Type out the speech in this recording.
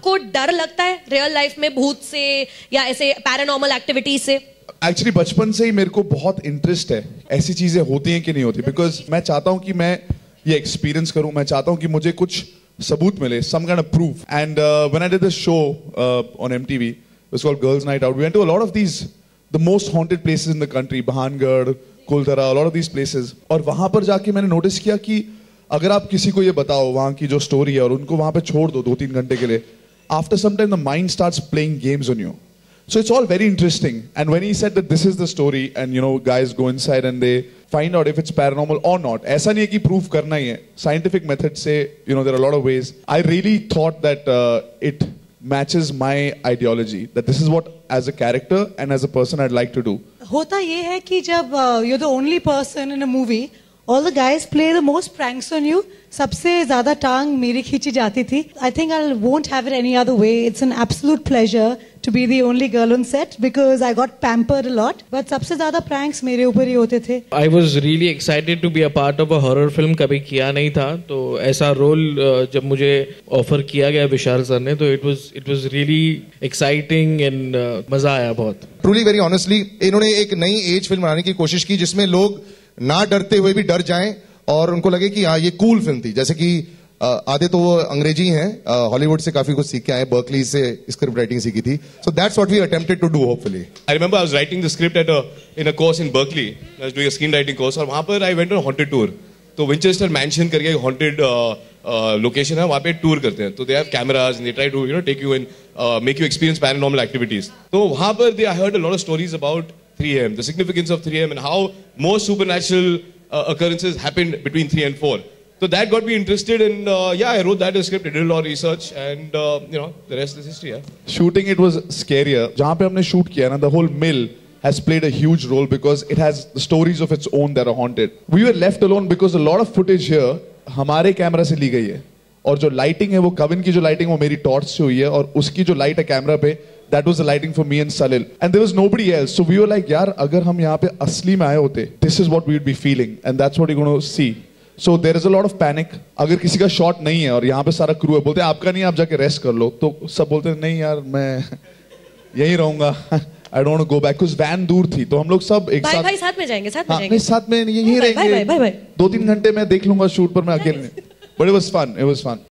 आपको डर लगता है रियल लाइफ में भूत से या ऐसे पैरानॉर्मल एक्टिविटीज से? एक्चुअली बचपन से ही मेरे को बहुत इंटरेस्ट है ऐसी चीजें होती हैं कि नहीं होती, बिकॉज मैं चाहता हूं कि मैं ये एक्सपीरियंस करूं, मैं चाहता हूं कि मुझे कुछ सबूत मिले, some kind of proof. And when I did this show on MTV, it was called Girls Night Out. We went to a lot of these, the most haunted places in the country, Bhangarh, Kuldhara, a lot of these places. और वहाँ पर जाके मैंने notice किया कि अगर आप किसी को ये बताओ वहाँ की जो स्टोरी है और उनको वहाँ पे छोड़ दो 2-3 घंटे के लिए, after some time the mind starts playing games on you. So it's all very interesting. And when he said that this is the story, and you know, guys go inside and they find out if it's paranormal or not. ऐसा नहीं है कि proof करना ही है. Scientific method से, you know, there are a lot of ways. I really thought that it matches my ideology. That this is what, as a character and as a person, I'd like to do. होता ये है कि जब you're the only person in a movie, all the guys play the most pranks on you. सबसे ज़्यादा टांग मेरी खींची जाती थी. I think I won't have it any other way. It's an absolute pleasure to be the only girl on set because I got pampered a lot. But सबसे ज़्यादा pranks मेरे ऊपर ही होते थे. I was really excited to be a part of a horror film. कभी किया नहीं था, तो ऐसा रोल जब मुझे ऑफर किया गया विशाल सर ने, तो it was really exciting and मजा आया बहुत. Truly very honestly, इन्होंने एक नई एज फिल्म बनाने की कोशिश की जिसमें लोग ना डरते हुए भी डर जाएं और उनको लगे कि हाँ ये कूल फिल्म थी. जैसे कि आधे तो वो अंग्रेजी हैं, हॉलीवुड से काफी कुछ सीख के आए, बर्कली से स्क्रिप्ट राइटिंग सीखी थी. So that's what we attempted to do hopefully. I remember I was writing the script in a course in Berkeley. I was doing a screen writing course और वहां पर I went on haunted tour. तो Winchester mansion करके एक haunted location है, वहां पे tour करते हैं. तो they have cameras and they try to take you and make you experience paranormal activities. तो वहां पर they I heard a lot of stories about 3am, the significance of 3am and how most supernatural occurrences happened between 3 and 4. So that got me interested and yeah, I wrote that as a script, I did a lot of research and the rest is history. Yeah. Shooting it was scarier. जहाँ पे हमने shoot किया ना, the whole mill has played a huge role because it has the stories of its own that are haunted. We were left alone because a lot of footage here हमारे camera से ली गई है और जो lighting है वो कविन की जो लाइटिंग वो मेरी टॉर्च से हुई है और उसकी जो लाइट है कैमरा पे that was the lighting for me and Salil and there was nobody else. So we were like यार अगर हम यहाँ पे असली में आए होते, this is what we would be feeling and that's what you're going to see. So there is a lot of panic. अगर किसी का शॉट नहीं है और यहाँ पे सारा क्रू है, बोलते हैं आपका नहीं, आप जाके रेस्ट कर लो, तो सब बोलते हैं नहीं यार मैं यहीं रहूंगा. I don't want to go back because van दूर थी, तो हम लोग सब एक साथ भाई साथ में जाएंगे, साथ में यहीं रहेंगे. 2-3 घंटे मैं देख लूंगा शूट पर, मैं अकेले. But it was fun.